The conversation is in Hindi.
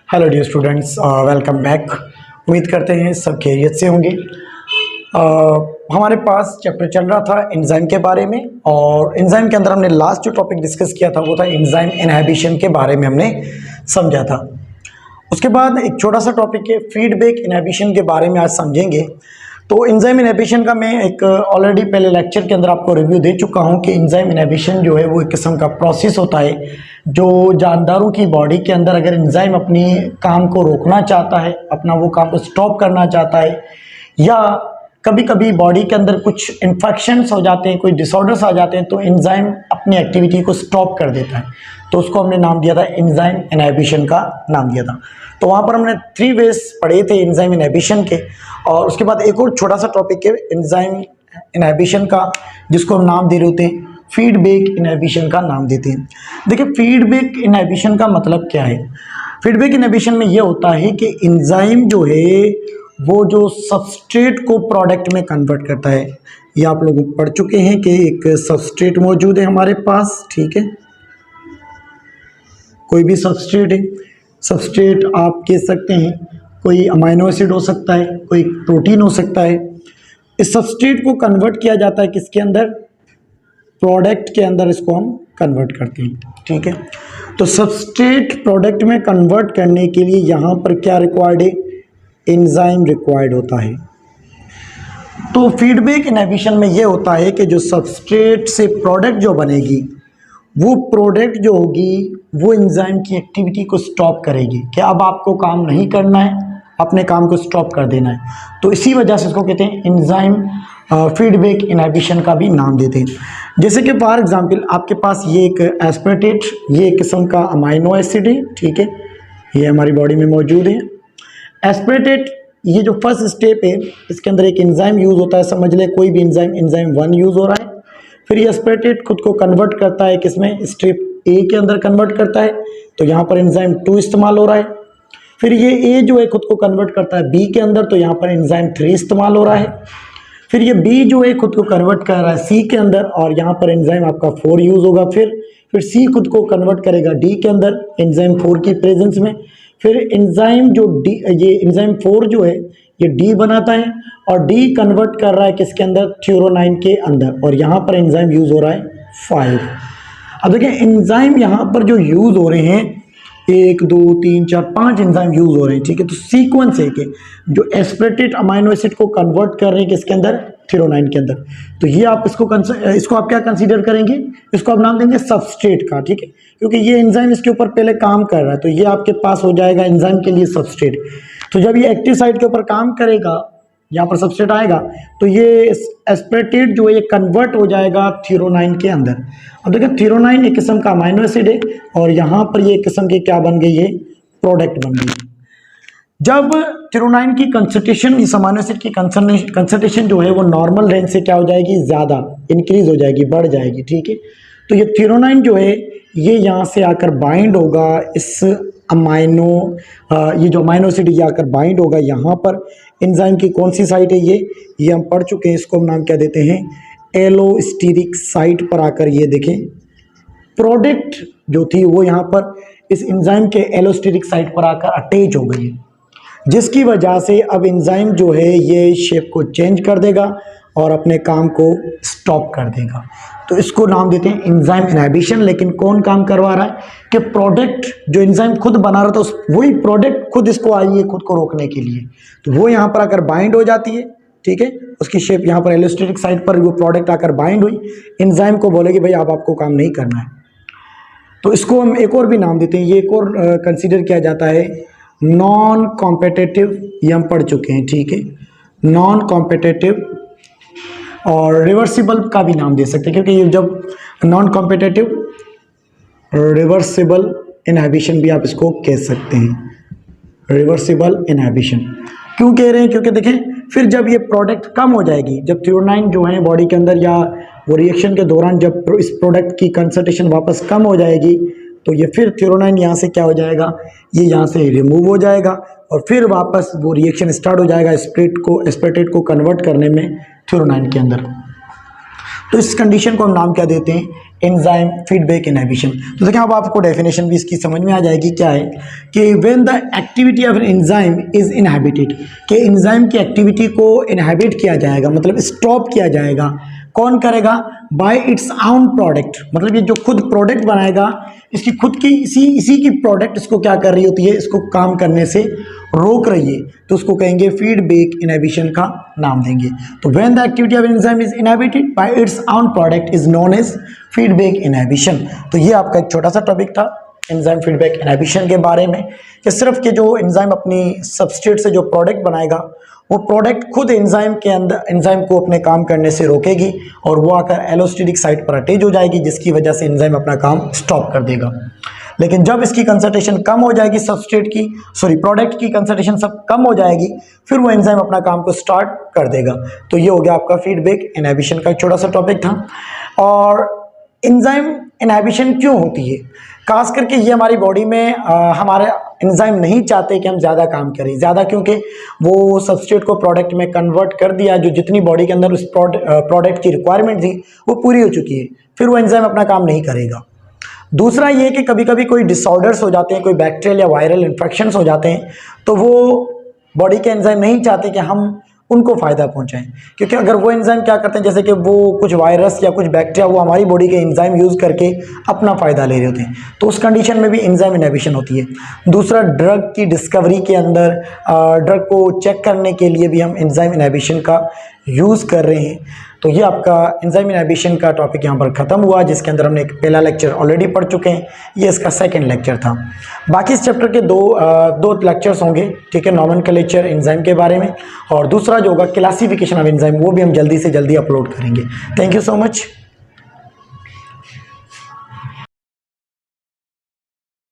Hello dear students, welcome back. उम्मीद करते हैं सब खैरियत से होंगे। हमारे पास चैप्टर चल रहा था एंजाइम के बारे में, और एंजाइम के अंदर हमने लास्ट जो टॉपिक डिस्कस किया था वो था एंजाइम इनहिबिशन के बारे में हमने समझा था। उसके बाद एक छोटा सा टॉपिक है फीडबैक इनहिबिशन के बारे में आज समझेंगे। तो एंजाइम इनहिबिशन का मैं एक ऑलरेडी पहले लेक्चर के अंदर आपको रिव्यू दे चुका हूं कि एंजाइम इनहिबिशन जो है वो एक किस्म का प्रोसेस होता है जो जानदारों की बॉडी के अंदर अगर एंजाइम अपनी काम को रोकना चाहता है, अपना वो काम को स्टॉप करना चाहता है, या कभी कभी बॉडी के अंदर कुछ इन्फेक्शंस हो जाते हैं, कोई डिसऑर्डर्स आ जाते हैं, तो एंजाइम अपनी एक्टिविटी को स्टॉप कर देता है। तो उसको हमने नाम दिया था एंजाइम इनहिबिशन का नाम दिया था। तो वहाँ पर हमने 3 वेज पढ़े थे एंजाइम इनहिबिशन के। और उसके बाद एक और छोटा सा टॉपिक है एंजाइम इनहिबिशन का, जिसको हम नाम दे रहे होते हैं फीडबैक इनहिबिशन का नाम देते हैं। देखिए, फीडबैक इनहिबिशन का मतलब क्या है। फीडबैक इनहिबिशन में ये होता है कि एंजाइम जो है वो जो सबस्ट्रेट को प्रोडक्ट में कन्वर्ट करता है। ये आप लोग पढ़ चुके हैं कि एक सबस्ट्रेट मौजूद है हमारे पास, ठीक है। कोई भी सबस्ट्रेट है, सबस्ट्रेट आप कह सकते हैं कोई अमाइनो एसिड हो सकता है, कोई प्रोटीन हो सकता है। इस सबस्ट्रेट को कन्वर्ट किया जाता है किसके अंदर, प्रोडक्ट के अंदर इसको हम कन्वर्ट करते हैं, ठीक है। तो सबस्ट्रेट प्रोडक्ट में कन्वर्ट करने के लिए यहाँ पर क्या रिक्वायर्ड है, एंजाइम रिक्वायर्ड होता है। तो फीडबैक इनहिबिशन में ये होता है कि जो सबस्ट्रेट से प्रोडक्ट जो बनेगी, वो प्रोडक्ट जो होगी वो एंजाइम की एक्टिविटी को स्टॉप करेगी कि अब आपको काम नहीं करना है, अपने काम को स्टॉप कर देना है। तो इसी वजह से इसको कहते हैं एंजाइम फीडबैक इनहिबिशन का भी नाम देते हैं। जैसे कि फॉर एग्जांपल आपके पास ये एक एस्पेरेटेट, ये एक किस्म का अमाइनो एसिड है, ठीक है, ये हमारी बॉडी में मौजूद है। एस्पेरेटेट ये जो फर्स्ट स्टेप है, इसके अंदर एक एंजाइम यूज़ होता है, समझ ले कोई भी एंजाइम 1 यूज़ हो रहा है। फिर ये एस्पेरेटेट खुद को कन्वर्ट करता है किसमें, स्टेप ए के अंदर कन्वर्ट करता है, तो यहाँ पर एंजाइम 2 इस्तेमाल हो रहा है। फिर ये ए जो है खुद को कन्वर्ट करता है बी के अंदर, तो यहाँ पर एंजाइम 3 इस्तेमाल हो रहा है। फिर ये बी जो है खुद को कन्वर्ट कर रहा है सी के अंदर, और यहाँ पर एंजाइम आपका 4 यूज़ होगा। फिर सी खुद को कन्वर्ट करेगा डी के अंदर एंजाइम 4 की प्रेजेंस में। फिर एंजाइम जो डी, ये एंजाइम 4 जो है ये डी बनाता है, और डी कन्वर्ट कर रहा है किसके अंदर, थ्योरोनाइन के अंदर, और यहाँ पर एंजाइम यूज़ हो रहा है 5। अब देखिए एंजाइम यहाँ पर जो यूज़ हो रहे हैं 1 2 3 4 5 एंजाइम यूज़ हो रहे हैं, ठीक है। तो सीक्वेंस है कि जो एस्पेरेटेट अमाइनो एसिड को कन्वर्ट कर रहे हैं किसके अंदर, थ्योरोनाइन के अंदर। तो ये आप इसको आप क्या कंसीडर करेंगे, इसको आप नाम देंगे सबस्ट्रेट का, ठीक है, क्योंकि ये एंजाइम इसके ऊपर पहले काम कर रहा है, तो ये आपके पास हो जाएगा एंजाइम के लिए सबस्ट्रेट। तो जब ये एक्टिव साइट के ऊपर काम करेगा, यहाँ पर सबस्ट्रेट आएगा, तो ये एस्पेरेटेट जो है ये कन्वर्ट हो जाएगा थ्योरोनाइन के अंदर। अब देखिए थ्योरोनाइन एक किस्म का अमाइनो एसिड है, और यहाँ पर ये किस्म की क्या बन गई है, प्रोडक्ट बन गई। जब थ्योरोनाइन की कंसंट्रेशन, इस अमाइनो एसिड की कंसंट्रेशन जो है वो नॉर्मल रेंज से क्या हो जाएगी, ज़्यादा इंक्रीज हो जाएगी, बढ़ जाएगी, ठीक है। तो ये थ्योरोनाइन जो है ये यहाँ से आकर बाइंड होगा इस ये जो अमाइनो एसिड ये आकर बाइंड होगा यहाँ पर। एंजाइम की कौन सी साइट है, ये हम पढ़ चुके हैं, इसको हम नाम क्या देते हैं, एलोस्टेरिक साइट पर आकर ये देखें प्रोडक्ट जो थी वो यहाँ पर इस एंजाइम के एलोस्टेरिक साइट पर आकर अटैच हो गई है, जिसकी वजह से अब एंजाइम जो है ये शेप को चेंज कर देगा और अपने काम को स्टॉप कर देगा। तो इसको नाम देते हैं एंजाइम इनहिबिशन। लेकिन कौन काम करवा रहा है कि प्रोडक्ट जो एंजाइम खुद बना रहा था वही प्रोडक्ट खुद इसको आई है खुद को रोकने के लिए, तो वो यहाँ पर आकर बाइंड हो जाती है, ठीक है। उसकी शेप यहाँ पर एलोस्टेरिक साइट पर वो प्रोडक्ट आकर बाइंड हुई, एंजाइम को बोलेगी भाई अब आपको काम नहीं करना है। तो इसको हम एक और भी नाम देते हैं, ये एक और कंसिडर किया जाता है नॉन कॉम्पिटिटिव, ये हम पढ़ चुके हैं, ठीक है। नॉन कॉम्पिटिटिव और रिवर्सिबल का भी नाम दे सकते हैं, क्योंकि ये जब नॉन कॉम्पिटिटिव रिवर्सिबल इनहिबिशन भी आप इसको कह सकते हैं। रिवर्सिबल इनहिबिशन क्यों कह रहे हैं, क्योंकि देखें फिर जब ये प्रोडक्ट कम हो जाएगी, जब थ्योरोनाइन जो है बॉडी के अंदर या वो रिएक्शन के दौरान जब इस प्रोडक्ट की कंसंट्रेशन वापस कम हो जाएगी, तो ये फिर थ्योरोनाइन यहाँ से क्या हो जाएगा, ये यहाँ से रिमूव हो जाएगा, और फिर वापस वो रिएक्शन स्टार्ट हो जाएगा एस्पेरेटेट को कन्वर्ट करने में थ्योरोनाइन के अंदर। तो इस कंडीशन को हम नाम क्या देते हैं, एंजाइम फीडबैक इनहिबिशन। तो देखें अब आपको डेफिनेशन भी इसकी समझ में आ जाएगी, क्या है कि when the activity of enzyme is inhibited, कि एंजाइम की एक्टिविटी को इनहिबिट किया जाएगा, मतलब स्टॉप किया जाएगा। कौन करेगा, बाय इट्स ओन प्रोडक्ट, मतलब ये जो खुद प्रोडक्ट बनाएगा, इसकी खुद की इसी की प्रोडक्ट इसको क्या कर रही होती है, इसको काम करने से रोक रही है, तो उसको कहेंगे फीडबैक इनहिबिशन का नाम देंगे। तो when the activity of enzyme is inhibited by its own product is known as feedback inhibition. तो ये आपका एक छोटा सा टॉपिक था एंजाइम फीडबैक इनहिबिशन के बारे में, कि सिर्फ कि जो एंजाइम अपनी सबस्ट्रेट से जो प्रोडक्ट बनाएगा, वो प्रोडक्ट खुद एंजाइम के अंदर एंजाइम को अपने काम करने से रोकेगी और वो आकर एलोस्टेटिक साइट पर अटैच हो जाएगी, जिसकी वजह से एंजाइम अपना काम स्टॉप कर देगा। लेकिन जब इसकी कंसंट्रेशन कम हो जाएगी, सबस्ट्रेट की प्रोडक्ट की कंसंट्रेशन सब कम हो जाएगी, फिर वो एंजाइम अपना काम को स्टार्ट कर देगा। तो ये हो गया आपका फीडबैक इनहिबिशन का एक छोटा सा टॉपिक था। और एंजाइम इनहिबिशन क्यों होती है, खास करके ये हमारी बॉडी में हमारे एंजाइम नहीं चाहते कि हम ज़्यादा काम करें, ज़्यादा, क्योंकि वो सबस्ट्रेट को प्रोडक्ट में कन्वर्ट कर दिया, जो जितनी बॉडी के अंदर उस प्रोडक्ट की रिक्वायरमेंट थी वो पूरी हो चुकी है, फिर वो एंजाइम अपना काम नहीं करेगा। दूसरा ये कि कभी कभी कोई डिसऑर्डर्स हो जाते हैं, कोई बैक्टीरियल या वायरल इन्फेक्शंस हो जाते हैं, तो वो बॉडी के एंजाइम नहीं चाहते कि हम उनको फ़ायदा पहुंचाएं, क्योंकि अगर वो एंजाइम क्या करते हैं, जैसे कि वो कुछ वायरस या कुछ बैक्टीरिया वो हमारी बॉडी के एंजाइम यूज़ करके अपना फ़ायदा ले रहे होते हैं, तो उस कंडीशन में भी एंजाइम इनहिबिशन होती है। दूसरा, ड्रग की डिस्कवरी के अंदर ड्रग को चेक करने के लिए भी हम एंजाइम इनहिबिशन का यूज़ कर रहे हैं। तो ये आपका एंजाइम इनहिबिशन का टॉपिक यहाँ पर ख़त्म हुआ, जिसके अंदर हमने एक पहला लेक्चर ऑलरेडी पढ़ चुके हैं, ये इसका सेकंड लेक्चर था। बाकी इस चैप्टर के दो लेक्चर्स होंगे, ठीक है, नॉमेनक्लेचर एंजाइम के बारे में, और दूसरा जो होगा क्लासिफिकेशन ऑफ एंजाइम, वो भी हम जल्दी से जल्दी अपलोड करेंगे। Thank you so much.